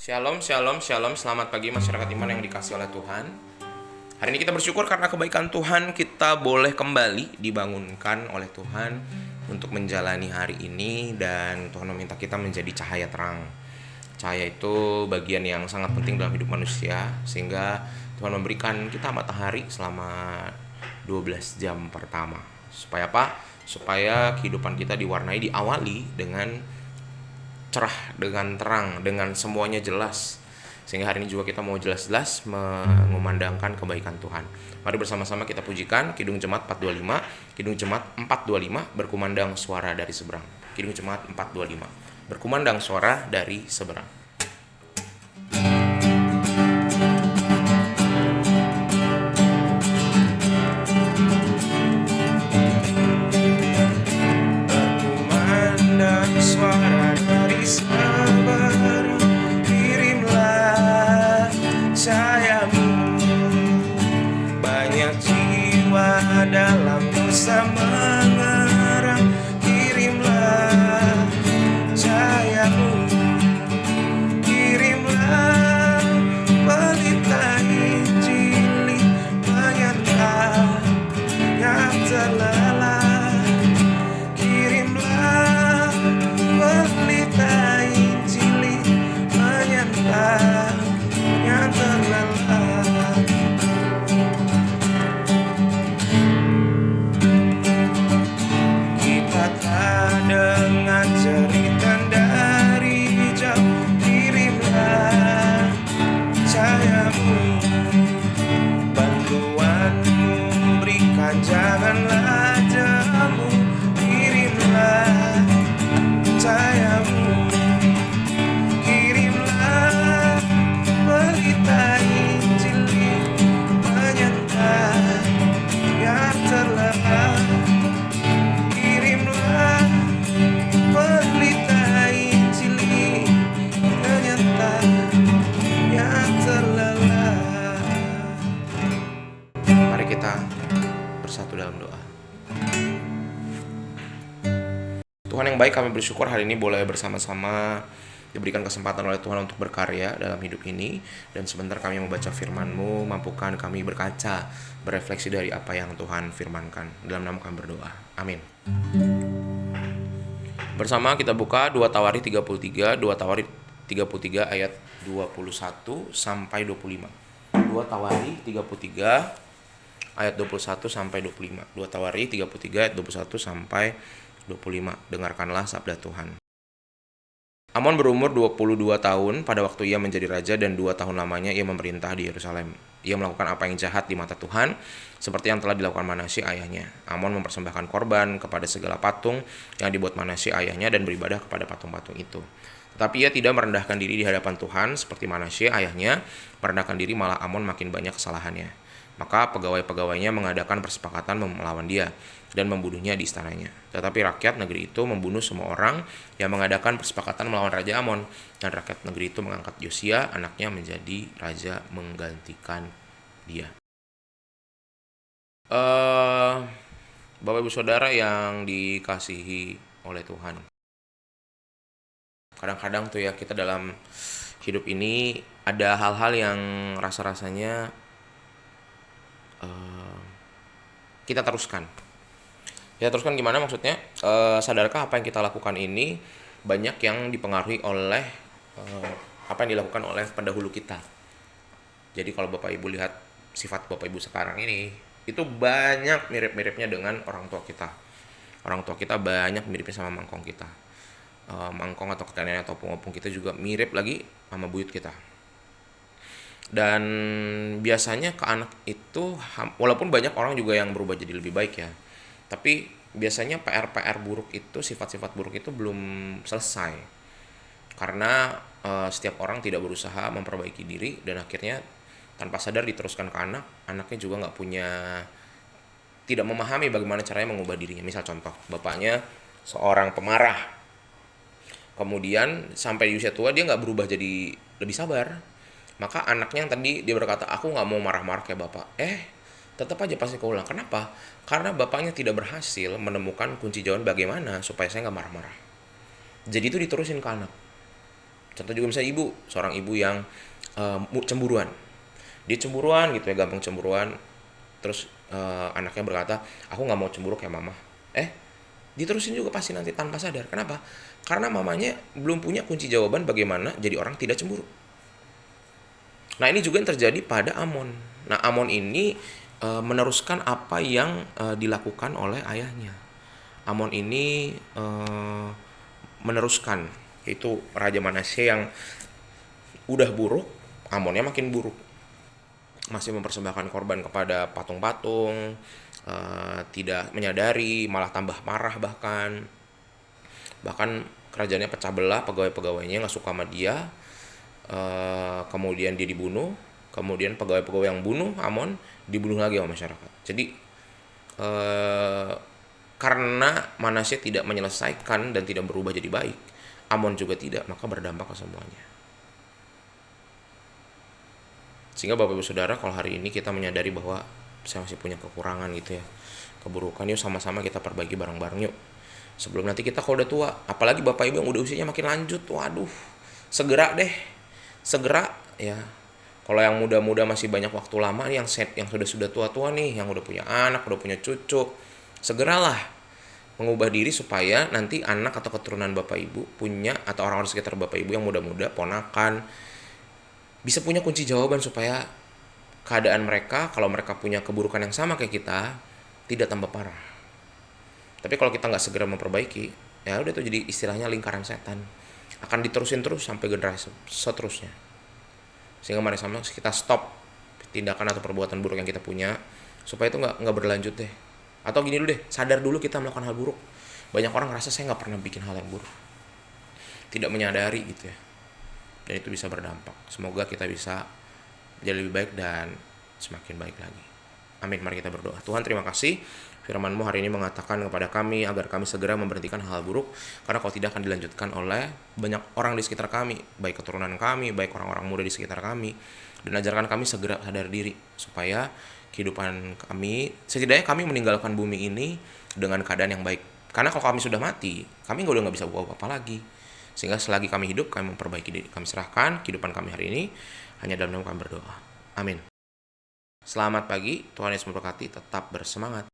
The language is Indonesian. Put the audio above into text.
Shalom, shalom, shalom. Selamat pagi masyarakat iman yang dikasihi oleh Tuhan. Hari ini kita bersyukur karena kebaikan Tuhan kita boleh kembali dibangunkan oleh Tuhan untuk menjalani hari ini. Dan Tuhan meminta kita menjadi cahaya terang. Cahaya itu bagian yang sangat penting dalam hidup manusia, sehingga Tuhan memberikan kita matahari selama 12 jam pertama. Supaya apa? Supaya kehidupan kita diawali dengan cerah, dengan terang, dengan semuanya jelas. Sehingga hari ini juga kita mau jelas-jelas mengumandangkan kebaikan Tuhan. Mari bersama-sama kita pujikan Kidung Jemaat 425. Kidung Jemaat 425, berkumandang suara dari seberang. Kidung Jemaat 425, berkumandang suara dari seberang. Berkumandang suara dari seberang, kirimlah cahayamu. Banyak jiwa dalam dosa mengerang, kirimlah cahayamu. Kirimlah pelita Injil menyertai yang terlelap. Kirimlah pelita Injil menyertai yang terlelap. Kita tak dengar cerita dari jauh, kirimlah cahayamu. Bantuanmu berikan, janganlah jemu, kirimlah cahayamu. Kirimlah pelita Injil menyertai yang terlelap. Kirimlah pelita Injil menyertai yang terlelap. Mari kita bersatu dalam doa. Tuhan yang baik, kami bersyukur hari ini boleh bersama-sama diberikan kesempatan oleh Tuhan untuk berkarya dalam hidup ini. Dan sebentar kami membaca firman-Mu, mampukan kami berkaca, berefleksi dari apa yang Tuhan firmankan. Dalam nama kami berdoa, amin. Bersama kita buka 2 Tawari 33, 2 Tawari 33 ayat 21 sampai 25. 2 Tawari 33 ayat 21 sampai 25. 2 Tawari 33 ayat 21 sampai 25. Dengarkanlah sabda Tuhan. Amon berumur 22 tahun pada waktu ia menjadi raja, dan 2 tahun lamanya ia memerintah di Yerusalem. Ia melakukan apa yang jahat di mata Tuhan, seperti yang telah dilakukan Manasye ayahnya. Amon mempersembahkan korban kepada segala patung yang dibuat Manasye ayahnya dan beribadah kepada patung-patung itu. Tetapi ia tidak merendahkan diri di hadapan Tuhan seperti Manasye ayahnya. Merendahkan diri, malah Amon makin banyak kesalahannya. Maka pegawai-pegawainya mengadakan persepakatan melawan dia dan membunuhnya di istananya. Tetapi rakyat negeri itu membunuh semua orang yang mengadakan persepakatan melawan Raja Amon. Dan rakyat negeri itu mengangkat Yosia anaknya menjadi raja menggantikan dia. Bapak Ibu Saudara yang dikasihi oleh Tuhan. Kadang-kadang tuh ya, kita dalam hidup ini ada hal-hal yang rasa-rasanya kita teruskan. Kita teruskan gimana maksudnya? Sadarkah apa yang kita lakukan ini banyak yang dipengaruhi oleh apa yang dilakukan oleh pendahulu kita. Jadi kalau Bapak Ibu lihat sifat Bapak Ibu sekarang ini, itu banyak mirip-miripnya dengan orang tua kita. Orang tua kita banyak miripnya sama mangkong kita. Mangkong atau kakek nenek atau opung kita juga mirip lagi sama buyut kita. Dan biasanya ke anak itu, walaupun banyak orang juga yang berubah jadi lebih baik ya, tapi biasanya PR buruk itu, sifat-sifat buruk itu belum selesai. Karena setiap orang tidak berusaha memperbaiki diri, dan akhirnya tanpa sadar diteruskan ke anak. Anaknya juga tidak memahami bagaimana caranya mengubah dirinya. Misal contoh, bapaknya seorang pemarah, kemudian sampai di usia tua dia nggak berubah jadi lebih sabar. Maka anaknya yang tadi dia berkata, aku nggak mau marah-marah kayak bapak, tetap aja pasti keulang. Kenapa? Karena bapaknya tidak berhasil menemukan kunci jawaban bagaimana supaya saya nggak marah-marah. Jadi itu diterusin ke anak. Contoh juga misalnya seorang ibu yang cemburuan. Dia cemburuan gitu ya, gampang cemburuan. Terus anaknya berkata, aku nggak mau cemburu kayak mama. Diterusin juga pasti nanti tanpa sadar. Kenapa? Karena mamanya belum punya kunci jawaban bagaimana jadi orang tidak cemburu. Nah, ini juga yang terjadi pada Amon. Nah, Amon ini meneruskan apa yang dilakukan oleh ayahnya. Amon ini meneruskan, itu Raja Manasye yang udah buruk, Amonnya makin buruk. Masih mempersembahkan korban kepada patung-patung, tidak menyadari, malah tambah marah bahkan. Bahkan kerajaannya pecah belah, pegawai-pegawainya nggak suka sama dia. Kemudian dia dibunuh, kemudian pegawai-pegawai yang bunuh Amon dibunuh lagi sama masyarakat. Jadi karena Manasye tidak menyelesaikan dan tidak berubah jadi baik, Amon juga tidak, maka berdampak ke semuanya. Sehingga Bapak Ibu Saudara, kalau hari ini kita menyadari bahwa saya masih punya kekurangan gitu ya, keburukan, yuk sama-sama kita perbaiki bareng-bareng yuk. Sebelum nanti kita kalau udah tua, apalagi Bapak Ibu yang udah usianya makin lanjut, waduh, segera ya. Kalau yang muda-muda masih banyak waktu lama nih, yang sudah tua-tua nih, yang udah punya anak, udah punya cucu, segeralah mengubah diri supaya nanti anak atau keturunan Bapak Ibu punya, atau orang-orang sekitar Bapak Ibu yang muda-muda, ponakan, bisa punya kunci jawaban supaya keadaan mereka, kalau mereka punya keburukan yang sama kayak kita, tidak tambah parah. Tapi kalau kita nggak segera memperbaiki, ya udah tuh jadi istilahnya lingkaran setan, akan diterusin terus sampai generasi seterusnya. Sehingga mari sama kita stop tindakan atau perbuatan buruk yang kita punya, supaya itu nggak berlanjut deh. Atau gini dulu deh, sadar dulu kita melakukan hal buruk. Banyak orang ngerasa saya nggak pernah bikin hal yang buruk, tidak menyadari gitu ya, dan itu bisa berdampak. Semoga kita bisa jadi lebih baik dan semakin baik lagi. Amin. Mari kita berdoa. Tuhan, terima kasih firman-Mu hari ini mengatakan kepada kami agar kami segera memberhentikan hal buruk, karena kalau tidak akan dilanjutkan oleh banyak orang di sekitar kami, baik keturunan kami, baik orang-orang muda di sekitar kami. Dan ajarkan kami segera sadar diri supaya kehidupan kami, setidaknya kami meninggalkan bumi ini dengan keadaan yang baik. Karena kalau kami sudah mati, kami udah nggak bisa buat apa-apa lagi. Sehingga selagi kami hidup, kami memperbaiki diri. Kami serahkan kehidupan kami hari ini hanya dalam nama kami berdoa. Amin. Selamat pagi, Tuhan Yesus memberkati, tetap bersemangat.